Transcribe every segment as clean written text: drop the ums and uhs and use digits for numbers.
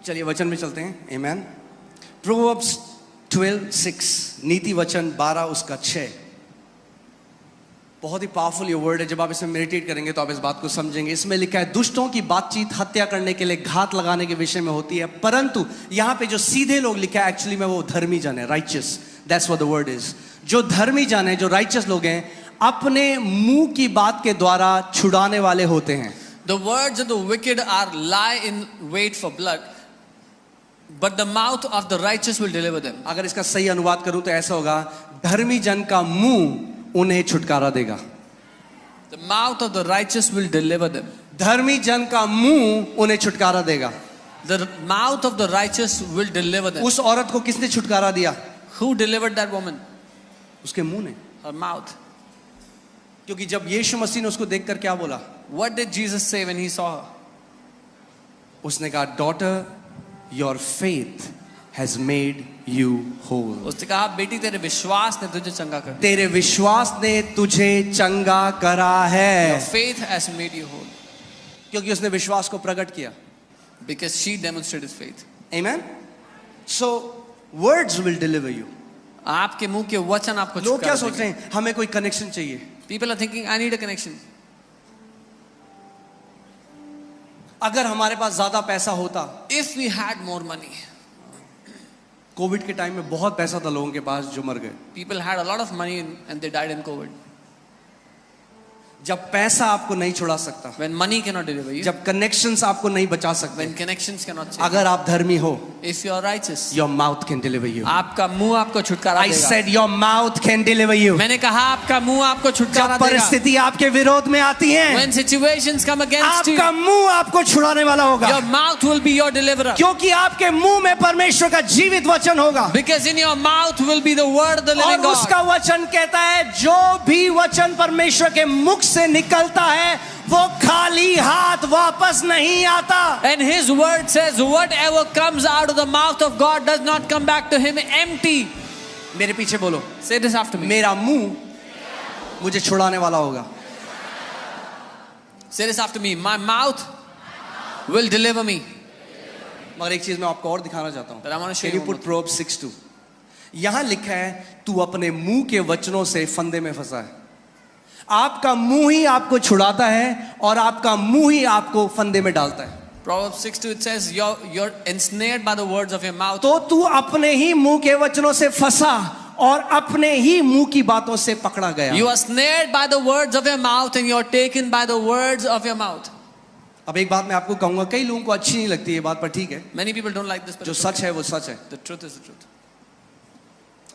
चलिए वचन में चलते हैं। आमेन। प्रोवर्ब्स 12:6, नीति वचन 12 उसका 6। बहुत ही पावरफुल ये वर्ड है। जब आप इसमें मेडिटेट करेंगे तो आप इस बात को समझेंगे। इसमें लिखा है, दुष्टों की बातचीत हत्या करने के लिए, घात लगाने के विषय में होती है, परंतु यहाँ पे जो सीधे लोग लिखा है एक्चुअली में वो धर्मी जन है, righteous. That's what the word is. जो धर्मी जन है, जो राइचियस लोग हैं, अपने मुंह की बात के द्वारा छुड़ाने वाले होते हैं। The words of the wicked are lie in wait for blood, but the mouth of the righteous will deliver them. अगर इसका सही अनुवाद करूं तो ऐसा होगा, धर्मी जन का मुंह उन्हें छुटकारा देगा। The mouth of the righteous will deliver them. धर्मी जन का मुंह उन्हें छुटकारा देगा। The mouth of the righteous will deliver them. उस औरत को किसने छुटकारा दिया? Who delivered that woman? उसके मुंह ने। Her mouth. क्योंकि जब यीशु मसीह ने उसको देखकर क्या बोला? What did Jesus say when he saw her? उसने कहा, daughter, your faith has made you whole. उसने कहा, बेटी तेरे विश्वास ने तुझे चंगा कर दिया। तेरे विश्वास ने तुझे चंगा करा है। Your faith has made you whole. क्योंकि उसने विश्वास को प्रकट किया। Because she demonstrated faith. Amen. So words will deliver you. आपके मुंह के वचन आपको लोग क्या छुटकारा सोच रहे हैं? हमें कोई कनेक्शन चाहिए। People are thinking, I need a connection. अगर हमारे पास ज्यादा पैसा होता। If we had more money. Covid के टाइम में बहुत पैसा था लोगों के पास जो मर गए। People had a lot of money and they died in COVID. जब पैसा आपको नहीं छुड़ा सकता, When money cannot deliver you, जब कनेक्शंस आपको नहीं बचा सकते, when connections cannot save, अगर आप धर्मी हो, if you are righteous, your mouth can deliver you. आपका मुंह आपको छुटकारा I देगा। said your mouth can deliver you. मैंने कहा आपका मुंह आपको छुटकारा जब देगा। परिस्थिति आपके विरोध में आती है, When situations come against you, आपका मुंह आपको छुड़ाने वाला होगा। your mouth will be your deliverer. क्योंकि आपके मुंह में परमेश्वर का जीवित वचन होगा। Because in your mouth will be the word of the living और God. उसका वचन कहता है, जो भी वचन परमेश्वर के मुख से निकलता है वो खाली हाथ वापस नहीं आता। And his word says, whatever comes out of the mouth of God does not come back to him empty. मेरे पीछे बोलो, Say this after me. मेरा मुंह मुझे छुड़ाने वाला होगा। Say this after me. My mouth will deliver me. मगर एक चीज मैं आपको और दिखाना चाहता हूँ। But I want to show Can you you put Proverbs 6:2? यहाँ लिखा है, तू अपने मुंह के वचनों से फंदे में फंसा है। आपका मुंह ही आपको छुड़ाता है और आपका मुंह ही आपको फंदे में डालता है। Proverbs 6:2 it says, you're ensnared by the words of your mouth. तो तू अपने ही मुंह के वचनों से फंसा और अपने ही मुंह की बातों से पकड़ा गया। You are snared by the words of your mouth and you are taken by the words of your mouth. अब एक बात मैं आपको कहूंगा, कई लोगों को अच्छी नहीं लगती ये बात, पर ठीक है। Many people don't like this, but जो सच है वो सच है। the truth is the truth.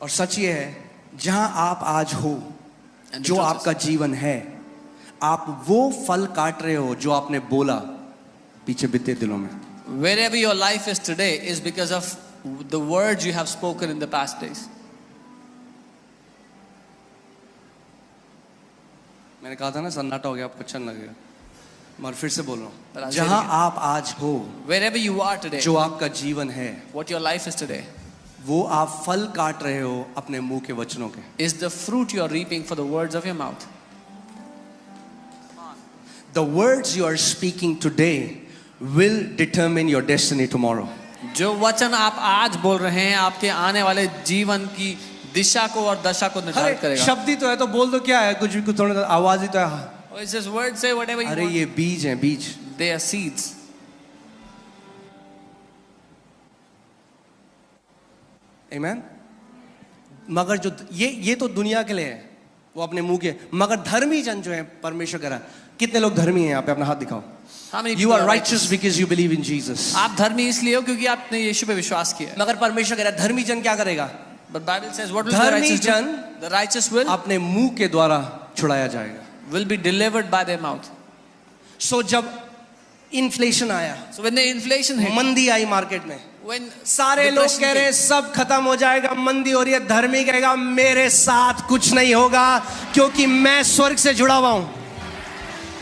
और सच ये है, जहां आप आज हो, And the जो truth आपका जीवन है, आप वो फल काट रहे हो जो आपने बोला पीछे बीते दिनों में। Wherever your life is today is because of the words you have spoken in the past days. मैंने कहा था ना सन्नाटा हो गया, आपको अच्छा नहीं लगेगा, मगर फिर से बोल रहा But हूं, I'll जहां say it आप आज हो, Wherever you are today, जो आपका जीवन है, what your life is today, वो आप फल काट रहे हो अपने मुंह के वचनों के। is the fruit you are reaping for the words of your mouth. The words you are speaking today will determine your destiny tomorrow. जो वचन आप आज बोल रहे हैं आपके आने वाले जीवन की दिशा को और दशा को निर्धारित अरे करेगा। शब्द ही तो है, तो बोल दो क्या है, कुछ भी, कुछ थोड़ा आवाज ही तो है। Oh, it's just words, say whatever you अरे want. ये बीज हैं, बीज। They are seeds. Amen? मगर जो ये तो दुनिया के लिए है, वो अपने मुंह के, मगर धर्मी जन जो है परमेश्वर करा। कितने लोग धर्मी हैं यहाँ पे? अपना हाथ दिखाओ। How many You people are are righteous because you believe in Jesus. आप धर्मी इसलिए हो क्योंकि आपने यीशु पे विश्वास किया है। मगर परमेश्वर कह रहा है, धर्मी जन क्या करेगा? But Bible says what will the धर्मी righteous जन do? The righteous will अपने मुंह के द्वारा छुड़ाया जाएगा। be delivered by their mouth. सो जब इन्फ्लेशन आया, So when the inflation hit, मंदी आई मार्केट में, when सारे लोग depression कह रहे हैं came, सब खत्म हो जाएगा, मंदी हो रही है, धर्मी कहेगा मेरे साथ कुछ नहीं होगा क्योंकि मैं स्वर्ग से जुड़ा हुआ हूं।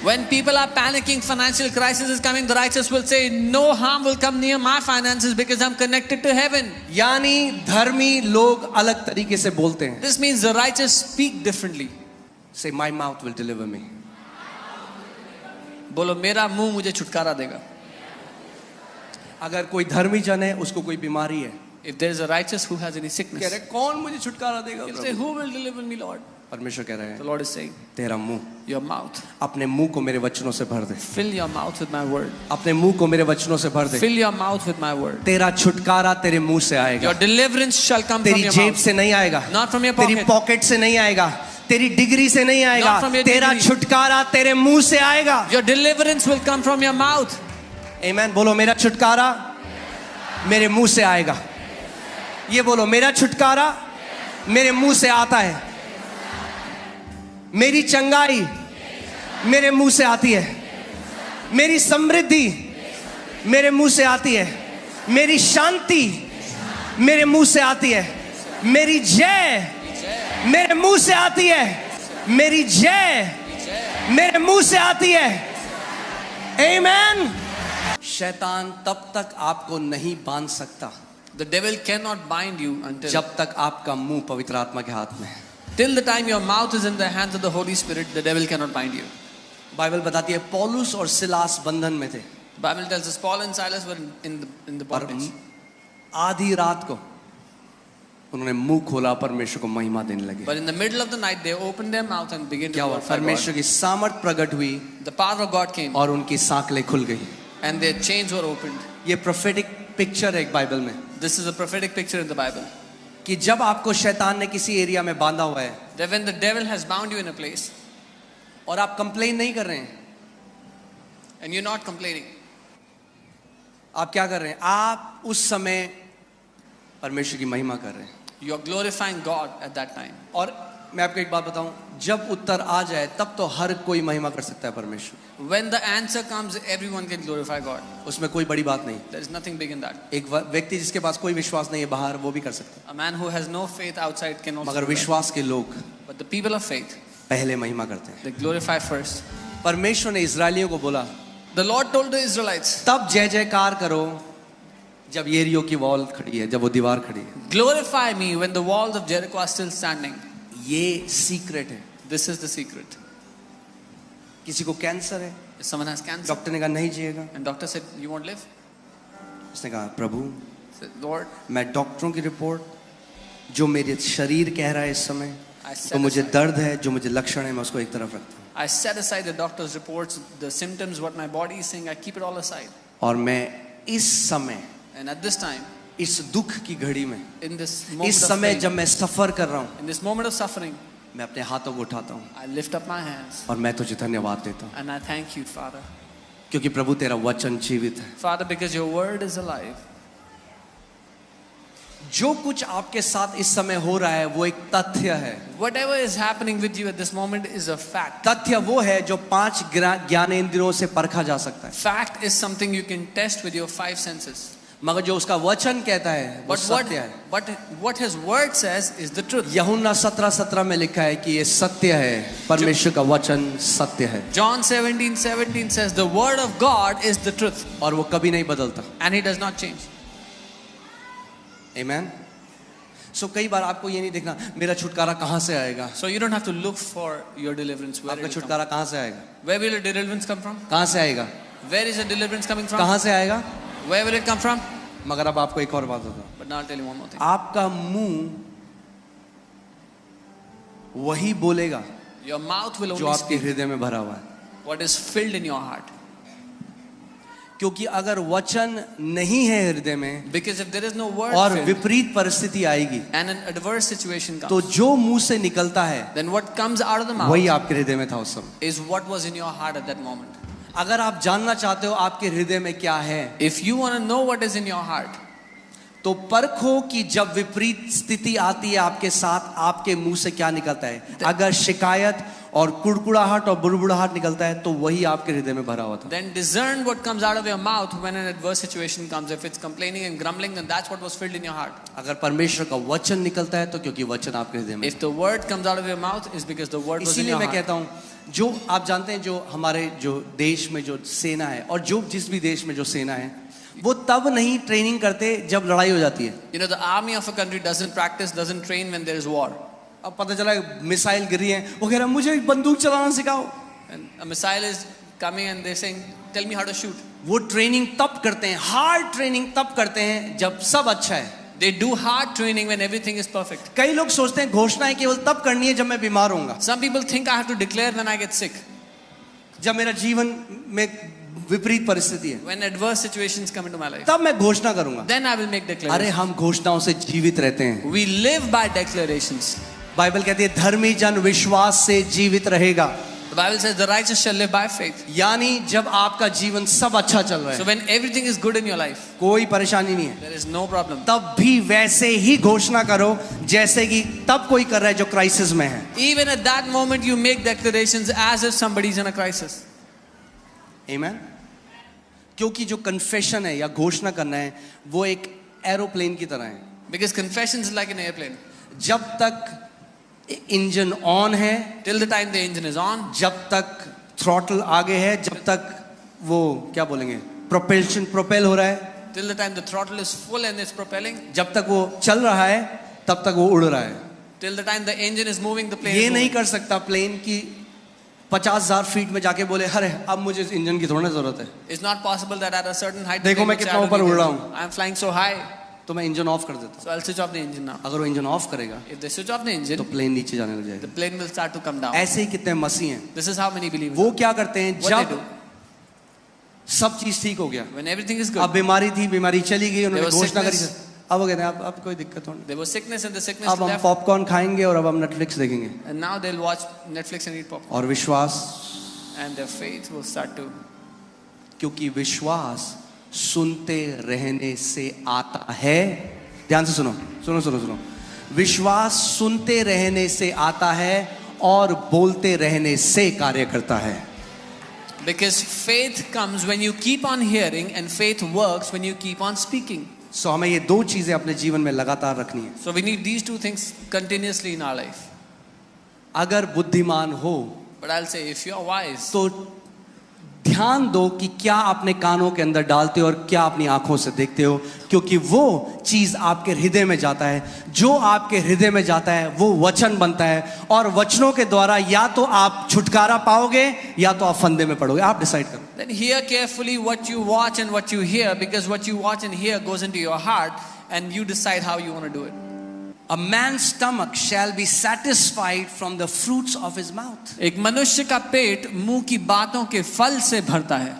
when people are panicking, financial crisis is coming, the righteous will say no harm will come near my finances because I'm connected to heaven. यानी धर्मी लोग अलग तरीके से बोलते हैं। This means the righteous speak differently. Say my mouth will deliver me. बोलो मेरा मुंह मुझे छुटकारा देगा। अगर कोई धर्मी जन है, उसको कोई बीमारी है, If there is a righteous who has any कह sickness, रहे कौन मुझे छुटकारा देगा he'll say, Prabhu? who will deliver me, Lord? परमेश्वर कह रहे The हैं Lord is saying, तेरा मुंह, your mouth. अपने मुंह को मेरे वचनों से भर दे, Fill your mouth with my word. अपने मुंह को मेरे वचनों से भर दे। Fill your mouth with my word. तेरा छुटकारा तेरे मुंह से आएगा, Your deliverance shall come from तेरी your जेब mouth. से नहीं आएगा, Not from your तेरी pocket. पॉकेट से नहीं आएगा, तेरी डिग्री से नहीं आएगा, Not from your तेरा degree. छुटकारा तेरे मुंह से आएगा। Your deliverance will come from your mouth. आमीन। बोलो मेरा छुटकारा मेरे मुंह से आएगा। ये बोलो मेरा छुटकारा मेरे मुंह से आता है, मेरी चंगाई मेरे मुंह से आती है, मेरी समृद्धि मेरे मुंह से आती है, मेरी शांति मेरे मुंह से आती है, मेरी जय मेरे मुंह से आती है, मेरी जय मेरे मुंह से आती है। आमीन। शैतान तब तक आपको नहीं बांध सकता The devil cannot bind you until जब तक आपका मुंह पवित्र आत्मा के हाथ में है। till the time your mouth is in the hands of the Holy Spirit. The devil cannot bind you. Bible बताती है पौलुस और सिलास बंधन में थे, Bible tells us Paul and Silas were in the और bondage. आधी रात को उन्होंने मुंह खोला, परमेश्वर को महिमा देने लगे। But in the middle of the night, they opened their mouth and began to क्या हुआ? glorify परमेश्वर God. की सामर्थ प्रकट हुई The power of God came और उनकी सांकलें खुल गई। and their chains were opened. ये प्रोफेटिक पिक्चर है एक बाइबल में, This is a prophetic picture in the Bible. कि जब आपको शैतान ने किसी एरिया में बांधा हुआ है That when the devil has bound you in a place और आप कंप्लेन नहीं कर रहे हैं, and you're not complaining, आप क्या कर रहे हैं? आप उस समय परमेश्वर की महिमा कर रहे हैं। you're glorifying God at that time. और मैं आपको एक बात बताऊं, जब उत्तर आ जाए तब तो हर कोई महिमा कर सकता है परमेश्वर, When the answer comes, everyone can glorify God. उसमें कोई बड़ी बात नहीं। There is nothing big in that. एक व्यक्ति जिसके पास कोई विश्वास नहीं है बाहर, वो भी कर सकता A man who has no faith outside can है, also मगर do that. विश्वास के लोग But the people of faith, पहले महिमा करते हैं। they glorify first. परमेश्वर ने इजरायलियों को बोला The Lord told the Israelites, तब जय जयकार करो जब येरियो की वॉल खड़ी है, जब वो दीवार खड़ी है। glorify me when the walls of Jericho are still standing. ये सीक्रेट है। This is the secret. किसी को कैंसर है, If someone has cancer doctor ने कहा नहीं जिएगा, and doctor said, you won't live, उसने कहा प्रभु said, Lord, मैं डॉक्टरों की रिपोर्ट जो मेरे शरीर कह रहा है इस समय, I तो set मुझे aside, दर्द है, जो मुझे लक्षण है, मैं उसको एक तरफ रखता हूँ I set aside the doctor's reports, the symptoms, what my body is saying, I keep it all aside. और मैं इस समय, And at this time, इस दुख की घड़ी में, in this moment इस of समय pain, जब मैं सफर कर रहा हूँ, in this moment of suffering, मैं अपने हाथों को उठाता हूँ I lift up my hands और मैं तुझे धन्यवाद देता हूँ, and I thank you, Father. क्योंकि प्रभु तेरा वचन जीवित है। Father, because your word is alive. जो कुछ आपके साथ इस समय हो रहा है वो एक तथ्य है। Whatever is happening with you at this moment is a fact. तथ्य वो है जो 5 ज्ञानेंद्रियों से परखा जा सकता है, Fact is something you can test with your 5 senses. मगर जो उसका वचन कहता है वो But सत्य है। what his word says is the truth. यूहन्ना 17:17 में लिखा है कि ये सत्य है, परमेश्वर का वचन सत्य है John 17:17 says the word of God is the truth और वो कभी नहीं बदलता। and he does not change. आमीन। सो कई बार आपको ये नहीं देखना मेरा छुटकारा कहाँ से आएगा, So you don't have to look for your deliverance. Where, आपका it will come. छुटकारा कहाँ से आएगा, Where will your deliverance come from? कहाँ से आएगा, Where is your deliverance coming from? कहाँ से आएगा। Where will it come from? मगर अब आपको एक और बात बताऊं, But now I'll tell you one more thing. आपका मुंह वही बोलेगा Your mouth will जो only आपके speak हृदय में भरा हुआ है, what is filled in your heart. क्योंकि अगर वचन नहीं है हृदय में Because if there is no word और filled विपरीत परिस्थिति आएगी and an adverse situation comes, तो जो मुंह से निकलता है then what comes out of the mouth वही आपके हृदय में था उस समय। is what was in your heart at that moment. अगर आप जानना चाहते हो आपके हृदय में क्या है, If you want to know what is in your heart, तो परखो कि जब विपरीत स्थिति आती है आपके साथ आपके मुंह से क्या निकलता है। अगर शिकायत और कुड़कुड़ाहट और बुड़बुड़ाहट निकलता है तो वही आपके हृदय में भरा हुआ था। then discern what comes out of your mouth when an adverse situation comes. If it's complaining and grumbling, then that's what was filled in your heart. अगर परमेश्वर का वचन निकलता है तो क्योंकि वचन आपके हृदय में। If the word comes out of your mouth, is because the word was in इसीलिए your मैं heart. कहता हूँ, जो आप जानते हैं जो हमारे जो देश में जो सेना है और जो जिस भी देश में जो सेना है वो तब नहीं ट्रेनिंग करते जब लड़ाई हो जाती है। You know, the army of a country doesn't practice, doesn't train when there is war. अब पता चला मिसाइल गिरी है, वो कह रहा मुझे बंदूक चलाना सिखाओ। And a missile is coming and they're saying, tell me how to shoot. वो ट्रेनिंग तब करते हैं, हार्ड ट्रेनिंग तब करते हैं जब सब अच्छा है। They do hard training when everything is perfect. कई लोग सोचते हैं घोषणाएं केवल तब करनी है जब मैं बीमार होऊंगा, Some people think I have to declare when I get sick, जब मेरा जीवन में विपरीत परिस्थिति है, when adverse situations come into my life. तब मैं घोषणा करूंगा। Then I will make अरे declarations. हम घोषणाओं से जीवित रहते हैं। We live by declarations. Bible कहती है धर्मी जन विश्वास से जीवित रहेगा। The Bible says the righteous shall live by faith. यानी जब आपका जीवन सब अच्छा चल रहा So है, when everything is good in your life, कोई परेशानी नहीं है, there is no problem. तब भी वैसे ही घोषणा करो जैसे कि तब कोई कर रहा है जो क्राइसिस में है। Even at that moment you make declarations as if somebody is in a crisis. आमीन। क्योंकि जो कन्फेशन है या घोषणा करना है वो एक एरोप्लेन की तरह है। Because confession is like an airplane. जब तक इंजन ऑन है, Till the time the engine is on, जब तक थ्रॉटल आगे है, जब तक वो क्या बोलेंगे प्रोपेल हो रहा है, till the time the throttle is full and it's propelling, जब तक वो चल रहा है तब तक वो उड़ रहा है। till the time the engine is moving, the plane ये is नहीं moving. कर सकता प्लेन की 50,000 फीट में जाके बोले अरे अब मुझे इस इंजन की थोड़ा जरूरत है, It's not possible that at a certain height, देखो the मैं plane कितना will say, ऊपर उड़ रहा "I हूँ।" am flying so high, तो मैं इंजन ऑफ कर देता हूँ। so I'll switch off the engine now. अगर वो इंजन ऑफ करेगा If they switch off the तो engine, प्लेन नीचे जाने लग the जाएगा। plane will start to come down. ऐसे ही कितने मसीह हैं, This is how many believers. वो क्या करते हैं What they जब do सब चीज ठीक हो गया, when everything is अब good, बीमारी थी, बीमारी चली गई, उन्होंने There was घोषणा करी, sickness. अब वो कहते हैं अब कोई दिक्कत हो नहीं, there was sickness and the sickness अब हम left, पॉपकॉर्न खाएंगे और अब हम नेटफ्लिक्स देखेंगे, and now they'll watch Netflix and eat popcorn, और विश्वास, and their faith will start to. क्योंकि विश्वास सुनते रहने से आता है। ध्यान से सुनो सुनो सुनो सुनो, विश्वास सुनते रहने से आता है और बोलते रहने से कार्य करता है। Because faith comes when you keep on hearing, and faith works when you keep on speaking. सो हमें ये दो चीजें अपने जीवन में लगातार रखनी है। So we need these two things continuously in our life. अगर बुद्धिमान हो But I'll say, if you're wise, तो ध्यान दो कि क्या अपने कानों के अंदर डालते हो और क्या अपनी आंखों से देखते हो, क्योंकि वो चीज आपके हृदय में जाता है, जो आपके हृदय में जाता है वो वचन बनता है, और वचनों के द्वारा या तो आप छुटकारा पाओगे या तो आप फंदे में पड़ोगे। आप डिसाइड करो। then hear carefully what you watch and what you hear, because what you watch and hear goes into your heart, and you decide how you want to do it. A man's stomach shall be satisfied from the fruits of his mouth. एक मनुष्य का पेट मुंह की बातों के फल से भरता है।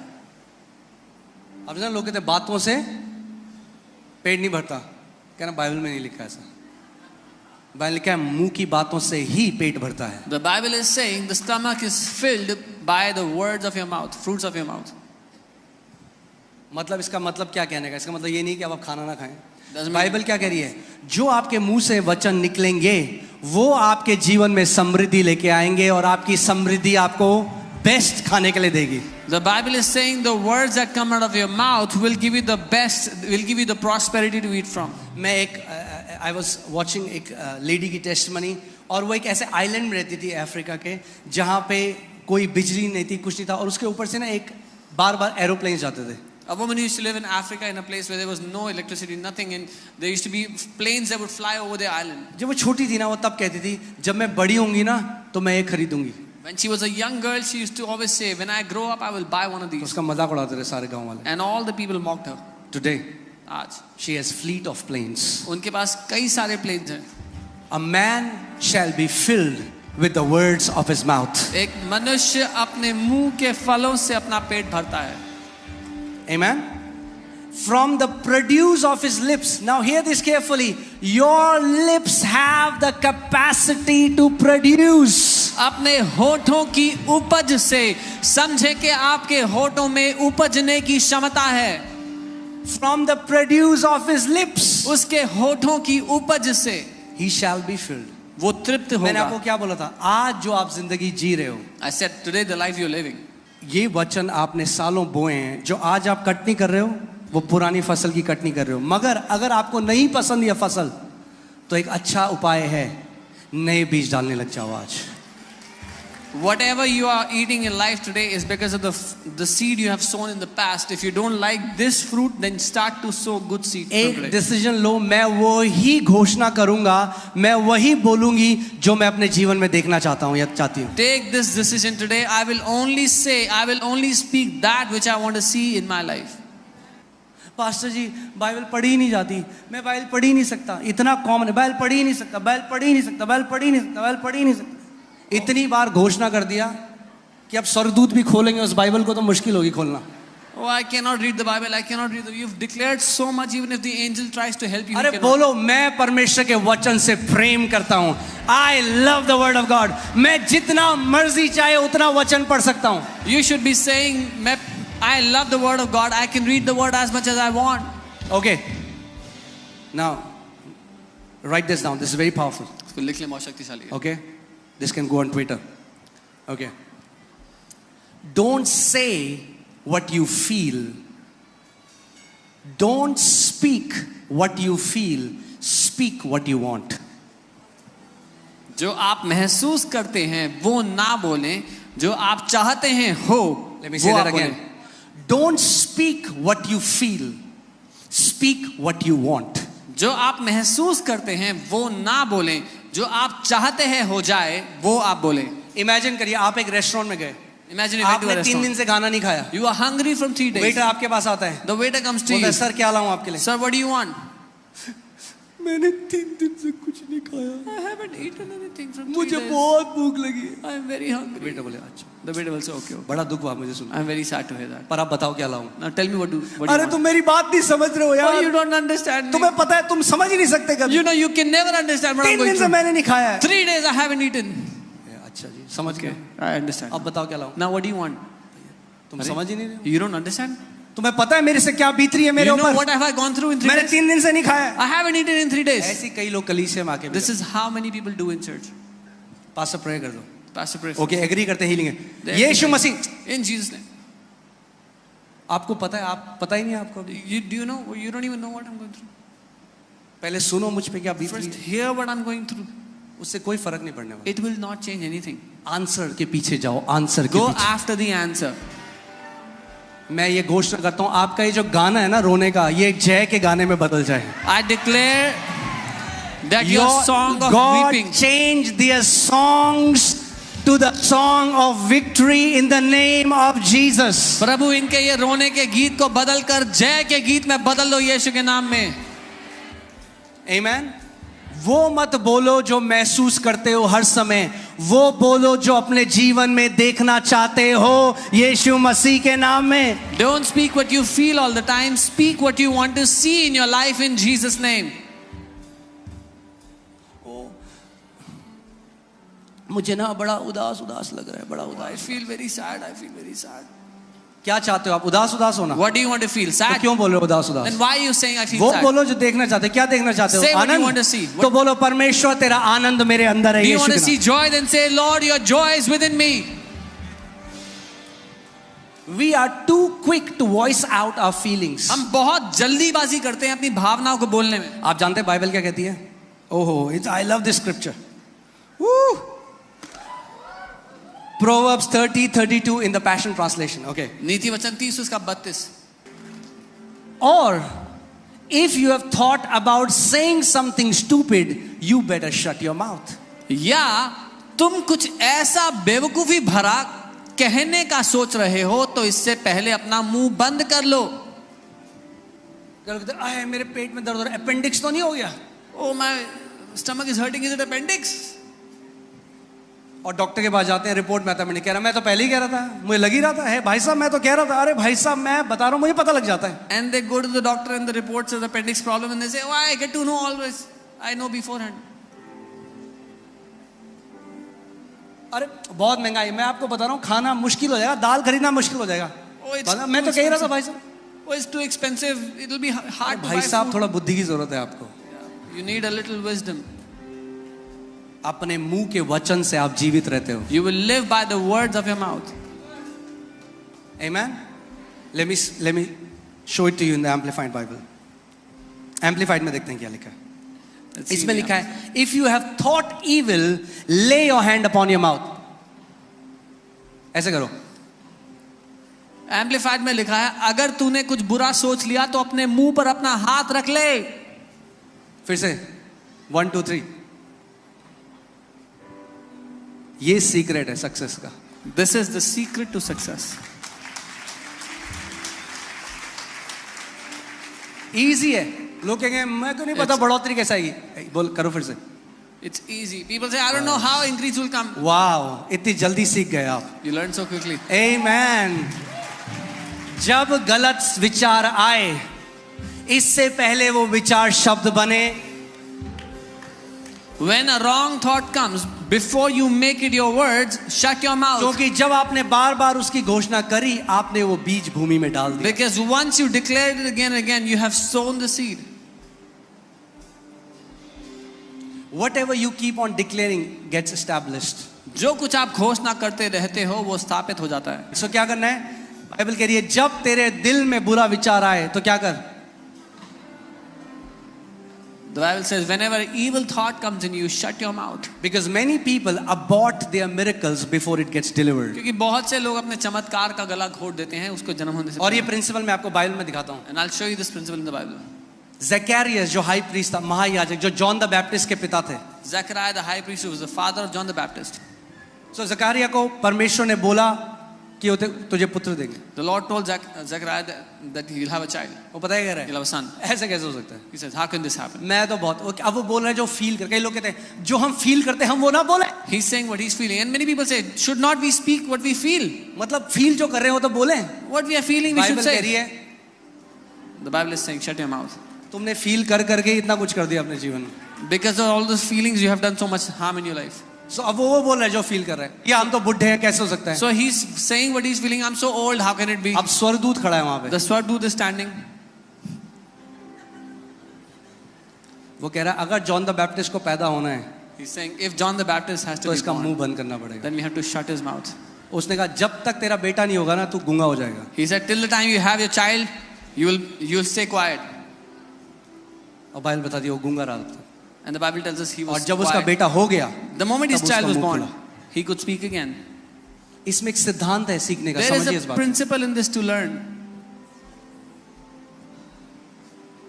अब ना लोग कहते हैं बातों से पेट नहीं भरता, कहना बाइबल में नहीं लिखा ऐसा। बाइबल लिखा है मुंह की बातों से ही पेट भरता है। The Bible is saying the stomach is filled by the words of your mouth, fruits of your mouth. मतलब इसका मतलब क्या कहने का, इसका मतलब ये नहीं कि अब आप खाना ना खाएं। Doesn't mean- बाइबल क्या कह रही है, जो आपके मुंह से वचन निकलेंगे वो आपके जीवन में समृद्धि लेके आएंगे, और आपकी समृद्धि आपको बेस्ट खाने के लिए देगी। The Bible is saying the words that come out of your mouth will give you the best, will give you the prosperity to eat from. मैं एक आई वाज वाचिंग एक लेडी की टेस्टिमनी, और वो एक ऐसे आइलैंड में रहती थी अफ्रीका के, जहाँ पे कोई बिजली नहीं थी, कुछ नहीं था, और उसके ऊपर से ना एक बार बार एरोप्लेन जाते थे। A woman used to live in Africa in a place where there was no electricity, nothing, and there used to be planes that would fly over the island. जब वो छोटी थी ना, वो तब कहती थी जब मैं बड़ी होंगी ना तो मैं ये खरीदूंगी। When she was a young girl, she used to always say, "When I grow up, I will buy one of these." उसका मजाक उड़ाते थे सारे गांव वाले। And all the people mocked her. Today आज she has fleet of planes. उनके पास कई सारे planes हैं। A man shall be filled with the words of his mouth. एक मनुष्य अपने मुंह के फलों से अपना पेट भरता है। Amen. From the produce of his lips. Now hear this carefully. Your lips have the capacity to produce. अपने होठों की उपज से, समझे कि आपके होठों में उपजने की क्षमता है। From the produce of his lips, उसके होठों की उपज से he shall be filled. वो तृप्त मैंने आपको होगा। क्या बोला था, आज जो आप जिंदगी जी रहे हो, I said today the life you're living, ये वचन आपने सालों बोए हैं। जो आज आप कटनी कर रहे हो वो पुरानी फसल की कटनी कर रहे हो, मगर अगर आपको नहीं पसंद यह फसल तो एक अच्छा उपाय है, नए बीज डालने लग जाओ आज। Whatever you are eating in life today is because of the seed you have sown in the past. If you don't like this fruit, then start to sow good seed from एक today. Decision लो, मैं वो ही घोषणा करूंगा, मैं वही बोलूंगी जो मैं अपने जीवन में देखना चाहता हूं या चाहती हूं. Take this decision today. I will only speak that which I want to see in my life. Pastor ji Bible पढ़ी ही नहीं जाती, मैं बाइबल पढ़ ही नहीं सकता, इतना कॉमन है, बाइबल पढ़ ही नहीं सकता, बाइबल पढ़ ही नहीं सकता, बाइबल पढ़ ही नहीं सकता, बाइबल पढ़ ही नहीं सकता. इतनी बार घोषणा कर दिया कि अब स्वर्गदूत भी खोलेंगे उस बाइबल को तो मुश्किल होगी खोलना. Oh, I cannot read the Bible. I cannot read. You've declared so much. Even if the angel tries to help you, अरे he cannot. बोलो, मैं परमेश्वर के वचन से प्रेम करता हूं. I love the word of God. मैं जितना मर्जी चाहे उतना वचन पढ़ सकता हूं. You should be saying, I love the word of God. I can read the word as much as I want. Okay. Now, write this down. This is very powerful. इसको लिख ले, बहुत शक्तिशाली है. Okay? This can go on Twitter. Okay. Don't say what you feel. Don't speak what you feel. Speak what you want. जो आप महसूस करते हैं वो ना बोलें, जो आप चाहते हैं हो. Let me say that again. Don't speak what you feel. Speak what you want. जो आप महसूस करते हैं वो ना बोलें, जो आप चाहते हैं हो जाए वो आप बोलें. Imagine करिए आप एक रेस्टोरेंट में गए. Imagine you went to a आपने 3 दिन restaurant. से खाना नहीं खाया. You are hungry from 3 days. Waiter आपके पास आता है. The waiter comes to बोलता you. है सर क्या लाऊं आपके लिए. Sir, what do you want? मैंने 3 दिन से कुछ नहीं खाया. I haven't eaten anything from 3 मुझे days. बहुत भूख लगी है. I am very hungry. Waiter बोले अच्छा. The waiter will say, okay. बड़ा दुख हुआ मुझे सुन. I am very sad to hear that. पर आप बताओ क्या लाऊं. Now tell me what do you अरे want? तुम मेरी बात नहीं समझ रहे हो Oh, यार. you don't understand me. तुम्हें पता है तुम समझ ही नहीं सकते कभी. You know you can never understand what I'm 3 going दिन से through. मैंने नहीं खाया है. 3 days I haven't eaten. अच्छा जी समझ गए. I understand. अब बताओ क्या लाऊं. Now what do you want? तुम समझ ही नहीं रहे हो. You don't understand? तुम्हें पता है मेरे से क्या बीत रही है मेरे You know ऊपर. what have I gone through in 3 मैंने days? 3 दिन से नहीं खाया है. I haven't eaten in 3 days. ऐसी कई लोग कलीसिया में आके This is how many people do in church. Pastor pray कर दो. Pastor pray. ओके एग्री करते हीलिंग है. They Yeshu agree. Masih. In Jesus' name. आपको पता है, आप पता ही नहीं है आपको. Do you know? You don't even know what I'm going through. पहले सुनो मुझ पे क्या बीत रही First, है. hear what I'm going through. उससे कोई फर्क नहीं पड़ने वाला. It will not change anything. Answer के पीछे जाओ. आंसर के Go पीछे. after the answer. मैं ये घोषणा करता हूँ आपका ये जो गाना है ना रोने का, ये जय के गाने में बदल जाए. I declare that your song of God weeping, change their songs to the song of victory in the name of Jesus. प्रभु इनके ये रोने के गीत को बदल कर जय के गीत में बदल दो यीशु के नाम में. Amen. वो मत बोलो जो महसूस करते हो हर समय, वो बोलो जो अपने जीवन में देखना चाहते हो यीशु मसीह के नाम में. Don't speak what you feel all the time. Speak what you want to see in your life in Jesus' name. मुझे ना बड़ा उदास उदास लग रहा है, बड़ा I उदास. feel very sad. I feel very sad. क्या चाहते हो आप? उदास उदास होना. What do you want to feel? तो Sad. क्यों बोल रहे हो उदास उदास? Then why are you saying I feel वो sad? बोलो जो देखना चाहते हो. क्या देखना चाहते हो? Say what you Anand. want to see. तो बोलो परमेश्वर तेरा आनंद मेरे अंदर है Do you यीशु want के to see नाम. joy? Then say, Lord, your joy is within me. We are too quick to voice out our feelings. हम बहुत जल्दीबाजी करते हैं अपनी भावनाओं को बोलने में. आप जानते हैं बाइबल क्या कहती है? ओहो, I love this scripture. Woo! Proverbs 30:32 in the Passion Translation. Okay. नीति वचन 30 उसका 32. Or if you have thought about saying something stupid, you better shut your mouth. या तुम कुछ ऐसा बेवकूफी भरा कहने का सोच रहे हो तो इससे पहले अपना मुंह बंद कर लो. आए मेरे पेट में दर्द हो रहा है, अपेंडिक्स तो नहीं हो गया? Oh, my stomach is hurting. Is it appendix? और डॉक्टर के पास जाते हैं, रिपोर्ट में आता है मैंने कह रहा, मैं तो पहले ही कह रहा था, मुझे लग ही रहा था. है भाई साहब मैं तो कह रहा था. अरे भाई साहब मैं बता रहा हूँ, मुझे पता लग जाता है. And they go to the doctor and the report says appendix problem and they say, oh, I get to know always. I know beforehand. अरे बहुत महंगाई है, मैं आपको बता रहा हूँ, खाना मुश्किल हो जाएगा, दाल खरीदना मुश्किल हो जाएगा. Oh, it's मैं तो कह ही रहा था भाई साहब. Oh, it's too expensive. It will be hard to भाई buy साहब food. थोड़ा बुद्धि की जरूरत है आपको. You need a little wisdom. अपने मुंह के वचन से आप जीवित रहते हो. You will live by the words of your mouth. Amen. Let me show it to you in the Amplified Bible. Amplified में देखते हैं क्या लिखा है. Let's see इसमें the लिखा है, if you have thought evil, lay your hand upon your mouth. ऐसे करो, एम्पलीफाइड में लिखा है, अगर तूने कुछ बुरा सोच लिया तो अपने मुंह पर अपना हाथ रख ले। फिर से 1 2 3। ये सीक्रेट है सक्सेस का। This is the secret to success. Easy है। लोग कहेंगे मैं तो नहीं पता बढ़ोतरी कैसे आएगी। बोल करो फिर से। It's easy. People say, I don't know how increase will come. वाह, इतनी जल्दी सीख गए आप। You learn so quickly. Amen. जब गलत विचार आए, इससे पहले वो विचार शब्द बने। When a wrong thought comes, before you make it your words, shut your mouth. क्योंकि जब आपने बार बार उसकी घोषणा करी, आपने वो बीज भूमि में डाल दिया। Because once you declare it again and again, you have sown the seed. Whatever you keep on declaring gets established. जो कुछ आप घोषणा करते रहते हो वो स्थापित हो जाता है। सो क्या करना है? बाइबल कह रही है जब तेरे दिल में बुरा विचार आए तो क्या कर? The Bible says, whenever evil thought comes in you, shut your mouth. Because many people abort their miracles before it gets delivered. क्योंकि बहुत से लोग अपने चमत्कार का गला घोट देते हैं उसको जन्म होने से और ये प्रिंसिपल मैं आपको बाइबल में दिखाता हूँ। And I'll show you this principle in the Bible. Zakaria जो हाई प्रीस्ट था, महायाजक, जो जॉन द बैप्टिस्ट के पिता थे। Zechariah the high priest, who was the father of John the Baptist. सो ज़करिया को परमेश्वर ने बोला कि वो तुझे पुत्र देंगे। The Lord told Zechariah that he will have a child. वो पता है क्या रहा He'll have a son. है? ऐसे कैसे हो सकता है? He says, how can this happen? मैं तो बहुत, अब वो बोल रहे हैं जो फील कर, कई लोग कहते हैं जो हम फील करते हैं हम वो ना बोले। He's saying what he's feeling, and many people say, should not we speak what we feel? मतलब फील जो कर रहे हो तो बोले। What we are feeling, we should Bible कह रही say. है The Bible is saying, shut your mouth. तुमने फील कर करके इतना कुछ कर दिया अपने जीवन में। Because of all those feelings, you have done so much harm in your life. सो अब वो बोल रहे हैं जो फील कर रहे हैं, या हम तो बुढ़े हैं कैसे हो सकता है? So he's saying what he's feeling. I'm so old. How can it be? अब स्वर्गदूत खड़ा है वहां पे। The Swarduta is standing. वो कह रहा है अगर जॉन द बैप्टिस्ट को पैदा होना है He's saying, if John the Baptist has तो to be इसका मुंह born, बंद करना पड़ेगा। then we have to shut his mouth. उसने कहा जब तक तेरा बेटा नहीं होगा ना तू गूंगा हो जाएगा। He said, till the time you have your child, you'll stay quiet. और बाइबल बताती है वो गूंगा रहा था। And the Bible tells us he और was जब उसका quiet. बेटा हो गया, The moment his तब child उसका was मुंह born, खुला। he could speak again. इसमें एक सिद्धांत है सीखने का, There समझिए is इस a बात। principle in this to learn.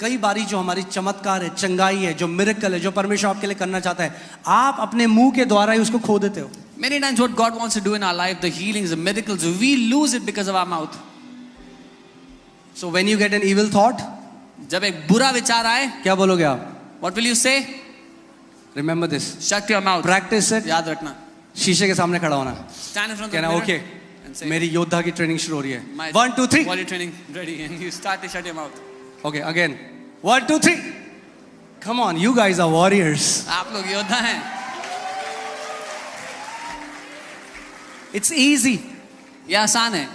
कई बारी जो हमारी चमत्कार है, चंगाई है, जो मिरेकल है, जो परमेश्वर आपके लिए करना चाहता है, आप अपने मुंह के द्वारा ही उसको खो देते हो। Many times what God wants to do in our life, the healings, the miracles, we lose it because of our mouth. So when you get an evil thought, जब एक बुरा विचार आए, क्या बोलोगे आप? what will you say? Remember this. Shut your mouth. Practice it. याद रखना. शीशे के सामने खड़ा होना, Stand in front of the कहना mirror ओके and say, मेरी योद्धा की ट्रेनिंग शुरू हो रही है। my 1 2 3 body training ready, and you start to shut your mouth. Okay again 1 2 3 come on you guys are warriors. आप लोग योद्धा हैं। It's easy. ये आसान है।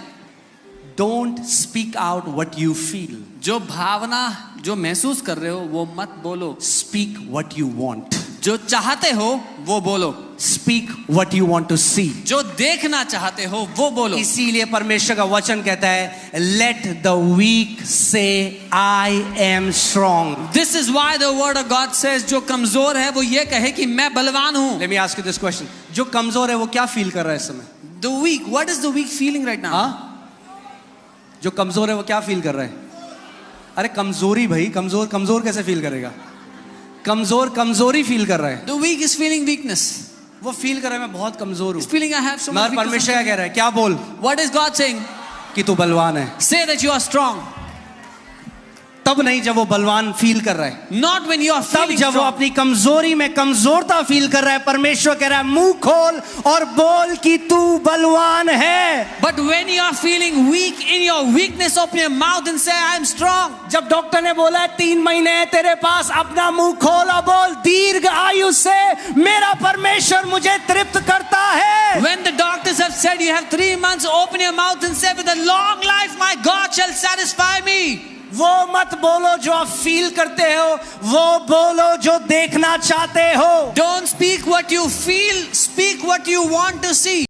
Don't speak out what you feel, जो भावना जो महसूस कर रहे हो वो मत बोलो। स्पीक व्हाट यू वांट, जो चाहते हो वो बोलो। Speak what you want to see, जो देखना चाहते हो वो बोलो। इसीलिए परमेश्वर का वचन कहता है लेट द वीक से I am strong. This is why the word of God says जो कमजोर है वो ये कहे कि मैं बलवान हूं। Let me ask you this question, जो कमजोर है वो क्या फील कर रहा है इस समय? The weak, what is the weak feeling right now? हाँ, जो कमजोर है वो क्या फील कर रहा है? अरे कमजोरी भाई, कमजोर कमजोर कैसे फील करेगा? कमजोर कमजोरी फील कर रहा है। The weak is feeling weakness. वो फील कर रहा है मैं बहुत कमजोर हूँ। Feeling I have so much. मगर परमेश्वर क्या कह रहा है? क्या बोल? What is God saying? कि तू बलवान है। Say that you are strong. तब नहीं जब वो बलवान फील कर रहा है, नॉट व्हेन यू आर तब फीलिंग जब वो अपनी कमजोरी में कमजोरता फील कर रहा है। परमेश्वर कह रहा है मुंह खोल और बोल कि तू बलवान है। But when you are feeling weak in your weakness, open your mouth and say, I am strong. जब डॉक्टर ने बोला 3 महीने है तेरे पास, अपना मुंह खोल और बोल दीर्घ आयु से मेरा परमेश्वर मुझे तृप्त करता है। When the doctors have said you have 3 months, open your mouth and say, with a long life, my God shall satisfy me. वो मत बोलो जो आप फील करते हो, वो बोलो जो देखना चाहते हो। Don't speak what you feel, speak what you want to see.